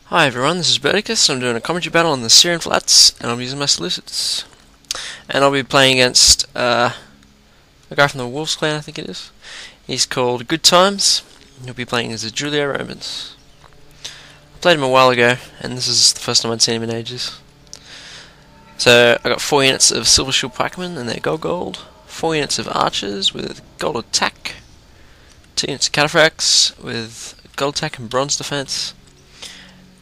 Hi everyone, this is Roberticus. I'm doing a commentary battle on the Syrian Flats, and I'll be using my Seleucids. And I'll be playing against a guy from the Wolves clan, I think it is. He's called GoodTimes. He'll be playing as a Julia Romans. I played him a while ago, and this is the first time I'd seen him in ages. So I got 4 units of Silver Shield Pikemen, and they're gold. 4 units of Archers with gold attack. 2 units of Cataphracts with gold attack and bronze defense.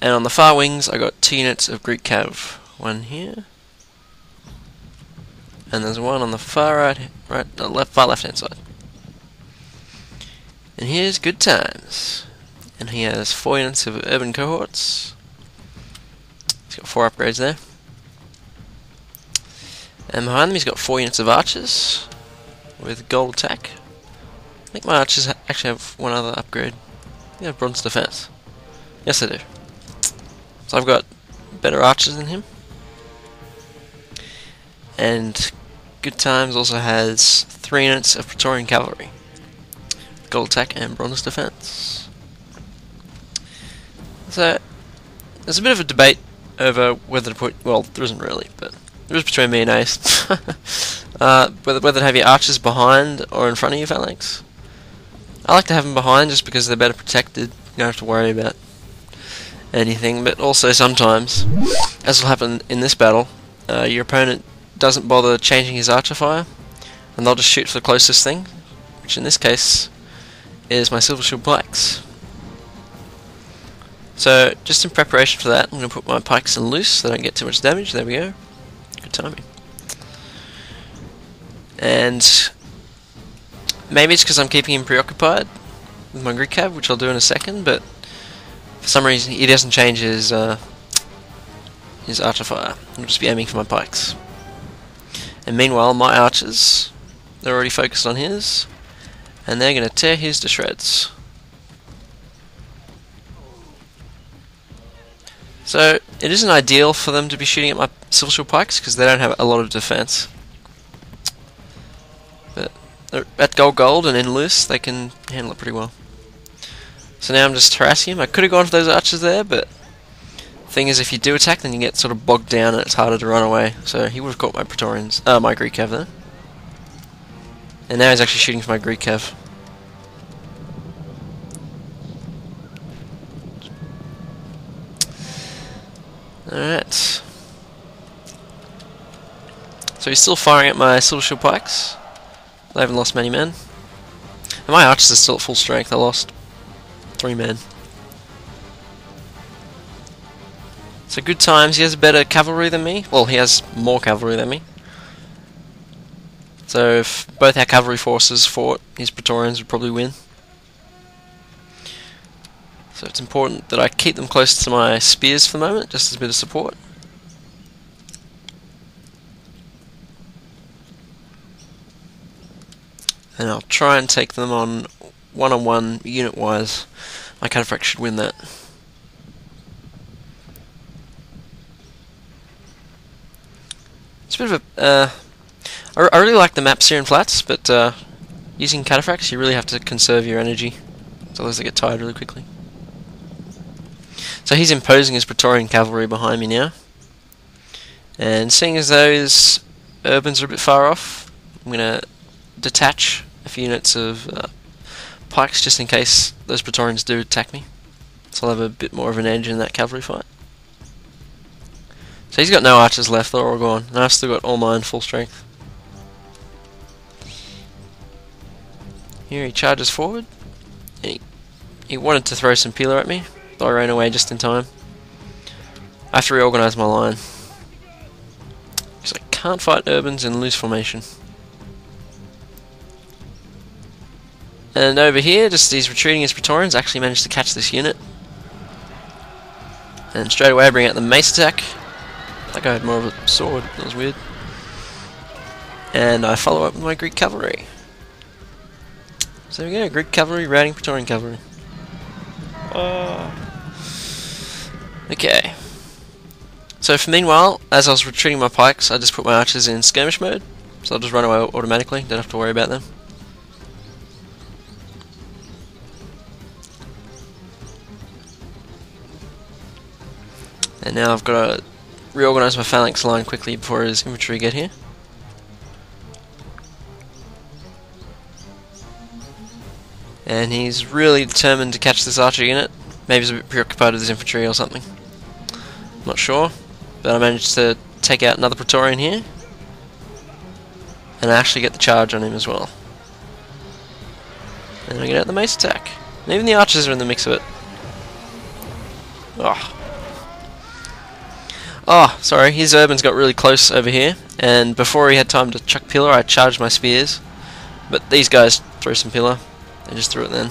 And on the far wings, I got 2 units of Greek Cav. One here, and there's one on the far far left hand side. And here's GoodTimes, and he has 4 units of urban cohorts. He's got 4 upgrades there. And behind them, he's got 4 units of archers with gold attack. I think my archers actually have one other upgrade. They have bronze defense. Yes, they do. So I've got better archers than him. And GoodTimes also has 3 units of Praetorian cavalry, gold attack and bronze defense. So there's a bit of a debate over whether to put, well, there isn't really, but there is between me and Ace, whether to have your archers behind or in front of your phalanx. I like to have them behind just because they're better protected. You don't have to worry about anything, but also sometimes, as will happen in this battle, your opponent doesn't bother changing his archer fire, and they'll just shoot for the closest thing, which in this case is my Silver Shield Pikes. So, just in preparation for that, I'm going to put my pikes in loose so they don't get too much damage. There we go. Good timing. And maybe it's because I'm keeping him preoccupied with my Greek Cav, which I'll do in a second, but for some reason he doesn't change his archer fire. I'll just be aiming for my pikes. And meanwhile, my archers, they're already focused on his, and they're going to tear his to shreds. So it isn't ideal for them to be shooting at my Silver Shield Pikes because they don't have a lot of defense. But they're at gold and in loose, they can handle it pretty well. So now I'm just harassing him. I could have gone for those archers there, but the thing is, if you do attack, then you get sort of bogged down and it's harder to run away. So he would have caught my Praetorians, my Greek Cav there. And now he's actually shooting for my Greek Cav. Alright. So he's still firing at my Silver Shield Pikes. They haven't lost many men. And my archers are still at full strength. I lost 3 men. So GoodTimes, he has better cavalry than me. Well, he has more cavalry than me. So if both our cavalry forces fought, his Praetorians would probably win. So it's important that I keep them close to my spears for the moment, just as a bit of support. And I'll try and take them on one-on-one, unit-wise. My Cataphract should win that. It's a bit of a... I really like the map Syrian Flats, but using Cataphracts you really have to conserve your energy, otherwise they get tired really quickly. So he's imposing his Praetorian cavalry behind me now. And seeing as those urbans are a bit far off, I'm going to detach a few units of pikes just in case those Praetorians do attack me. So I'll have a bit more of an edge in that cavalry fight. So he's got no archers left, they're all gone. And I've still got all mine full strength. Here he charges forward. And he wanted to throw some peeler at me, but I ran away just in time. I have to reorganise my line, because I can't fight urbans in loose formation. And over here, just these retreating his Praetorians actually managed to catch this unit. And straight away I bring out the mace attack. That guy had more of a sword, that was weird. And I follow up with my Greek cavalry. So there we go, Greek cavalry routing Praetorian cavalry. Okay. So for meanwhile, as I was retreating my pikes, I just put my archers in skirmish mode. So I'll just run away automatically, don't have to worry about them. And now I've got to reorganise my phalanx line quickly before his infantry get here. And he's really determined to catch this archer unit. Maybe he's a bit preoccupied with his infantry or something. Not sure. But I managed to take out another Praetorian here. And I actually get the charge on him as well. And I get out the mace attack. And even the archers are in the mix of it. Oh, sorry, his urban's got really close over here. And before he had time to chuck pillar, I charged my spears. But these guys threw some pillar. They just threw it then.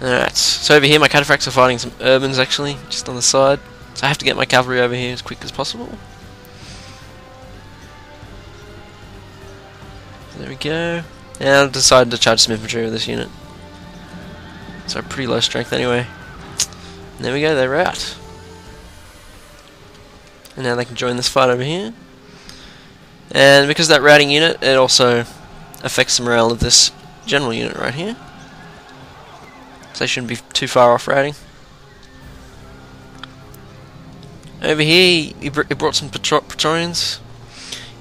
Alright, so over here my cataphracts are fighting some urbans actually, just on the side. So I have to get my cavalry over here as quick as possible. There we go. And I've decided to charge some infantry with this unit. So pretty low strength anyway. And there we go, they're out. And now they can join this fight over here. And because of that routing unit, it also affects the morale of this general unit right here. So they shouldn't be too far off routing. Over here, he brought some Praetorians.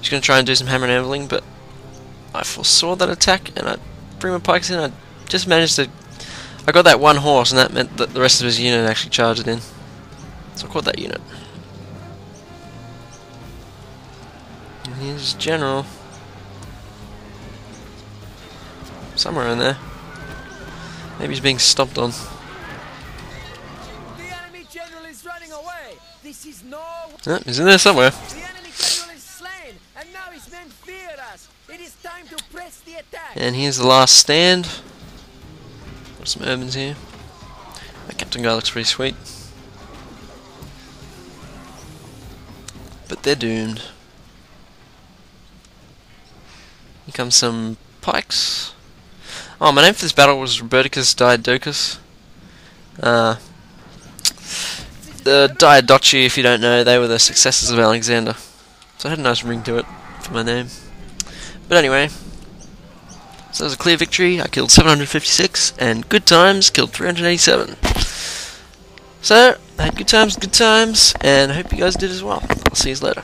He's going to try and do some hammer and anviling, but I foresaw that attack, and I bring my pikes in. I just managed to... I got that one horse, and that meant that the rest of his unit actually charged in. So I caught that unit. And here's general. Somewhere in there. Maybe he's being stomped on. The enemy general is running away. This is no... Oh, he's in there somewhere. The enemy general is slain, and now his men fear us. It is time to press the attack. And here's the last stand. Got some urbans here. That captain guy looks pretty sweet. But they're doomed. Here comes some pikes. Oh, my name for this battle was Roberticus Diadochus. The Diadochi, if you don't know, they were the successors of Alexander. So it had a nice ring to it for my name. But anyway, so it was a clear victory. I killed 756, and GoodTimes killed 387. So, I had good times, and I hope you guys did as well. I'll see you later.